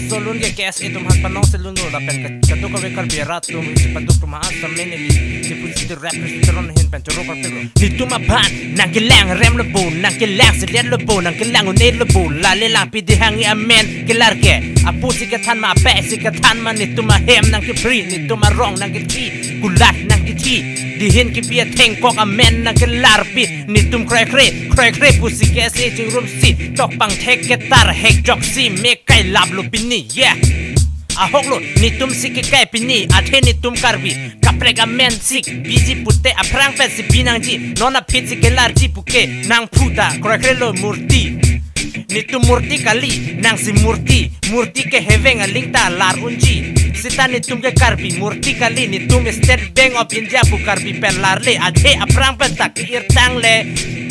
solun ke kes itu mas panong selun la pen katu ka bekar berat tu si paduk tu mas tamen ni si pusi rap teron hin pen choro par pelo ni tu ma ban nang kelang rem le bu nang kelang selian le bu nang kelang unet le bu la le lang pi di hangi amen kelar ke apu si ke tan ma pe si ke tan ma ni tu ma hem nang ke pri ni tu ma rong nang ke ti kulat nang ke ti di hin ke pia teng kok amen nang kelar pi ni tum kre pusi ke se jing rum si tok pang tek ke tar hek jok si me kai lab lu pini yeah ahok lu ni tum si ke kai pini athe ni tum karbi kaprega men sik biji putte aprang pe si pinang ji nona pit si ke lar ji puke nang puta kre lo murti ni tum murti kali nang si murti ke heveng a lingta lar unji sita ni tum ke karbi murti kali ni tum state bank of india bu karbi per lar le athe aprang pe tak irtang le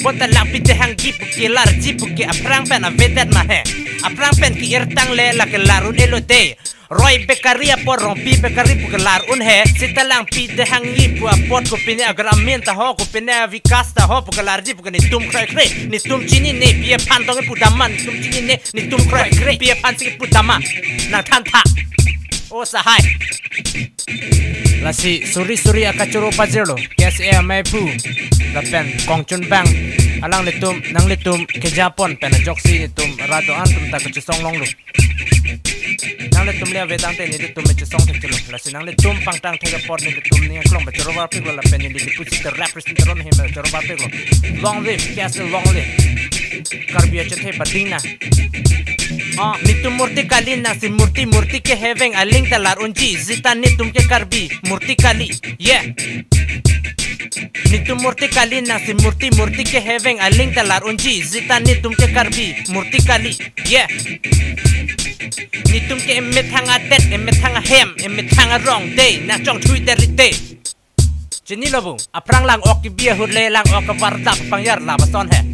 bota lang pite hang jipu ki lar jipu ki aprang pen a vetet ma he aprang pen ki irtang le la ke larun elote roy bekaria por rompi bekari pu ke larun he sita lang pite hang jipu apot ko pine agramen ta ho ko pine vikas ta ho pu ke lar jipu ke ni tum kre ni tum chini ne pie pan tong pu daman ni tum chini ne ni tum kre pie pan si pu dama nang than tha o sahai lasi suri akachuro pajero kes e mai pu la pen kongchun bang alang litum nang litum ke japon pen joksi litum rado antum ta ke song long lu nang litum le vedang te ni litum me song te kilo lasi nang litum pang tang te port ni litum ni klong ba jero war piglo la pen ni litum te represent ron him jero war piglo long live kes long live karbia chethe badina nitum murti kali na si murti ke heveng aling talar unji zita nitum ke karbi murti kali yeah nitum murti kali na si murti ke heveng aling talar unji zita nitum ke karbi murti kali yeah nitum ke emet hanga tet emet hanga hem emet hanga wrong day na chong thui derite jeni lobu aprang lang ok ki bia hurle lang ok warta pangyar la bason he